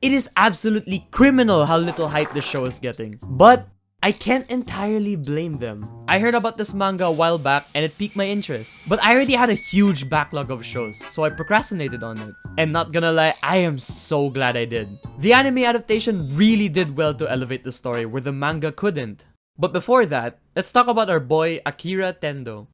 It is absolutely criminal how little hype this show is getting. But I can't entirely blame them. I heard about this manga a while back and it piqued my interest. But I already had a huge backlog of shows, so I procrastinated on it. And not gonna lie, I am so glad I did. The anime adaptation really did well to elevate the story where the manga couldn't. But before that, let's talk about our boy Akira Tendo.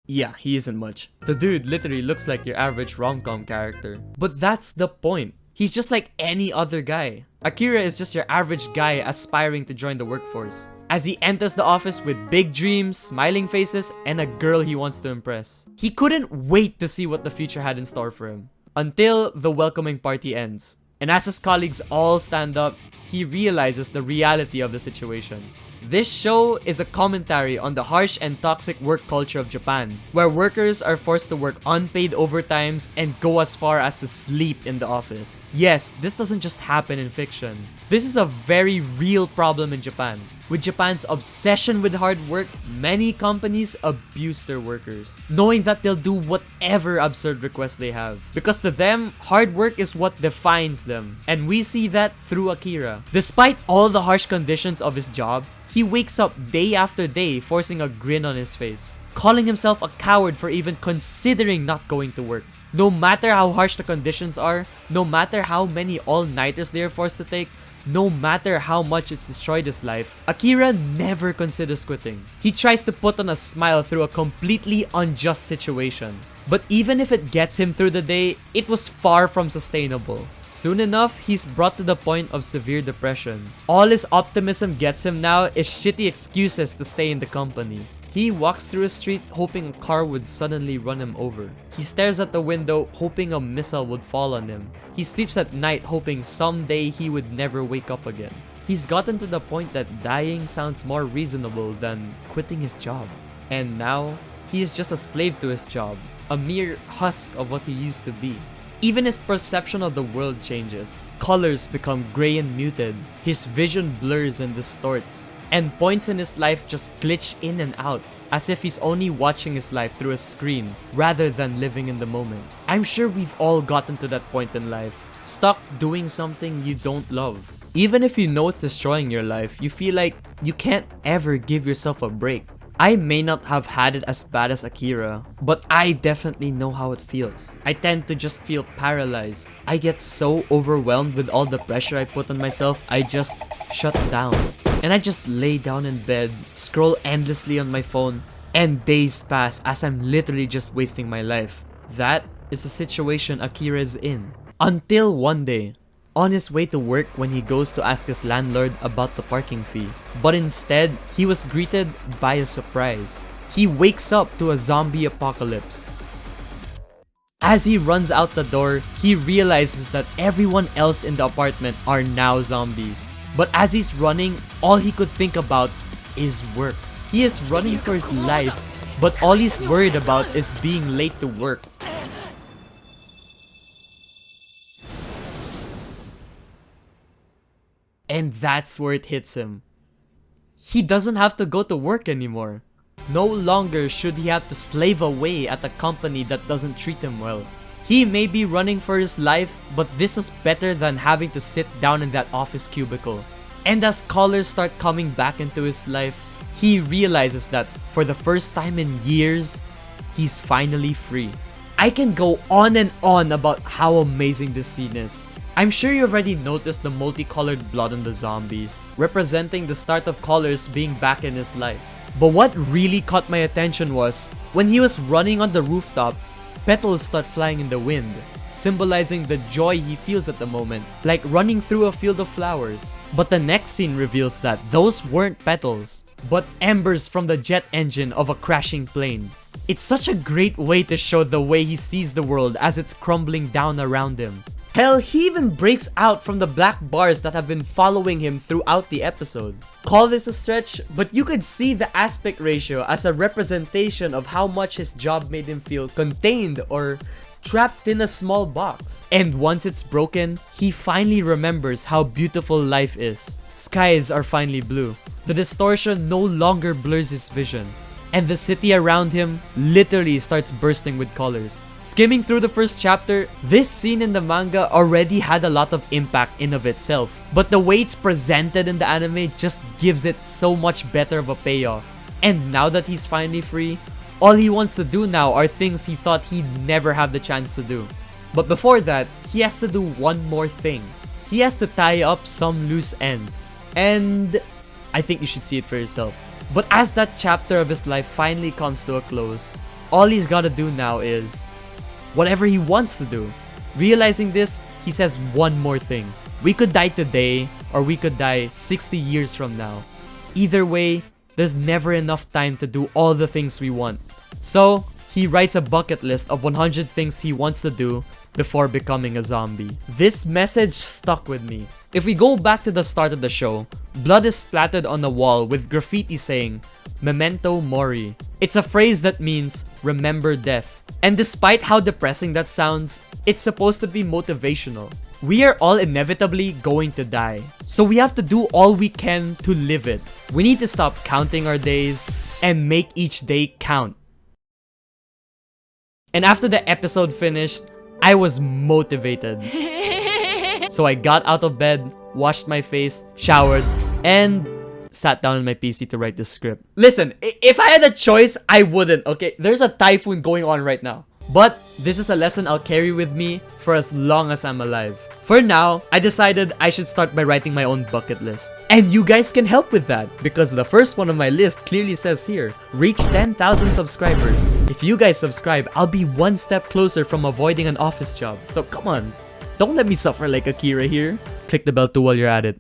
Yeah, he isn't much. The dude literally looks like your average rom-com character. But that's the point. He's just like any other guy. Akira is just your average guy aspiring to join the workforce, as he enters the office with big dreams, smiling faces, and a girl he wants to impress. He couldn't wait to see what the future had in store for him, until the welcoming party ends. And as his colleagues all stand up, he realizes the reality of the situation. This show is a commentary on the harsh and toxic work culture of Japan, where workers are forced to work unpaid overtimes and go as far as to sleep in the office. Yes, this doesn't just happen in fiction. This is a very real problem in Japan. With Japan's obsession with hard work, many companies abuse their workers, knowing that they'll do whatever absurd requests they have. Because to them, hard work is what defines them. And we see that through Akira. Despite all the harsh conditions of his job, he wakes up day after day forcing a grin on his face, calling himself a coward for even considering not going to work. No matter how harsh the conditions are, no matter how many all-nighters they are forced to take, no matter how much it's destroyed his life, Akira never considers quitting. He tries to put on a smile through a completely unjust situation. But even if it gets him through the day, it was far from sustainable. Soon enough, he's brought to the point of severe depression. All his optimism gets him now is shitty excuses to stay in the company. He walks through a street hoping a car would suddenly run him over. He stares at the window hoping a missile would fall on him. He sleeps at night hoping someday he would never wake up again. He's gotten to the point that dying sounds more reasonable than quitting his job. And now, he is just a slave to his job, a mere husk of what he used to be. Even his perception of the world changes. Colors become grey and muted, his vision blurs and distorts, and points in his life just glitch in and out, as if he's only watching his life through a screen rather than living in the moment. I'm sure we've all gotten to that point in life, stuck doing something you don't love. Even if you know it's destroying your life, you feel like you can't ever give yourself a break. I may not have had it as bad as Akira, but I definitely know how it feels. I tend to just feel paralyzed. I get so overwhelmed with all the pressure I put on myself, I just shut down. And I just lay down in bed, scroll endlessly on my phone, and days pass as I'm literally just wasting my life. That is the situation Akira is in. Until one day, on his way to work when he goes to ask his landlord about the parking fee. But instead, he was greeted by a surprise. He wakes up to a zombie apocalypse. As he runs out the door, he realizes that everyone else in the apartment are now zombies. But as he's running, all he could think about is work. He is running for his life, but all he's worried about is being late to work. And that's where it hits him. He doesn't have to go to work anymore. No longer should he have to slave away at a company that doesn't treat him well. He may be running for his life, but this was better than having to sit down in that office cubicle. And as callers start coming back into his life, he realizes that for the first time in years, he's finally free. I can go on and on about how amazing this scene is. I'm sure you already noticed the multicolored blood on the zombies, representing the start of colors being back in his life. But what really caught my attention was, when he was running on the rooftop, petals start flying in the wind, symbolizing the joy he feels at the moment, like running through a field of flowers. But the next scene reveals that those weren't petals, but embers from the jet engine of a crashing plane. It's such a great way to show the way he sees the world as it's crumbling down around him. Hell, he even breaks out from the black bars that have been following him throughout the episode. Call this a stretch, but you could see the aspect ratio as a representation of how much his job made him feel contained or trapped in a small box. And once it's broken, he finally remembers how beautiful life is. Skies are finally blue. The distortion no longer blurs his vision. and the city around him literally starts bursting with colors. Skimming through the first chapter, this scene in the manga already had a lot of impact in of itself, but the way it's presented in the anime just gives it so much better of a payoff. And now that he's finally free, all he wants to do now are things he thought he'd never have the chance to do. But before that, he has to do one more thing. He has to tie up some loose ends. And I think you should see it for yourself. But as that chapter of his life finally comes to a close, all he's gotta do now is whatever he wants to do. Realizing this, he says one more thing. We could die today, or we could die 60 years from now. Either way, there's never enough time to do all the things we want. So, he writes a bucket list of 100 things he wants to do before becoming a zombie. This message stuck with me. If we go back to the start of the show, blood is splattered on the wall with graffiti saying, "Memento Mori." It's a phrase that means, remember death. And despite how depressing that sounds, it's supposed to be motivational. We are all inevitably going to die, so we have to do all we can to live it. We need to stop counting our days and make each day count. And after the episode finished, I was motivated. So I got out of bed, washed my face, showered, and sat down on my PC to write the script. Listen, if I had a choice, I wouldn't, okay? There's a typhoon going on right now. But this is a lesson I'll carry with me for as long as I'm alive. For now, I decided I should start by writing my own bucket list. And you guys can help with that, because the first one on my list clearly says here, reach 10,000 subscribers. If you guys subscribe, I'll be one step closer from avoiding an office job. So come on, don't let me suffer like Akira here. Click the bell too while you're at it.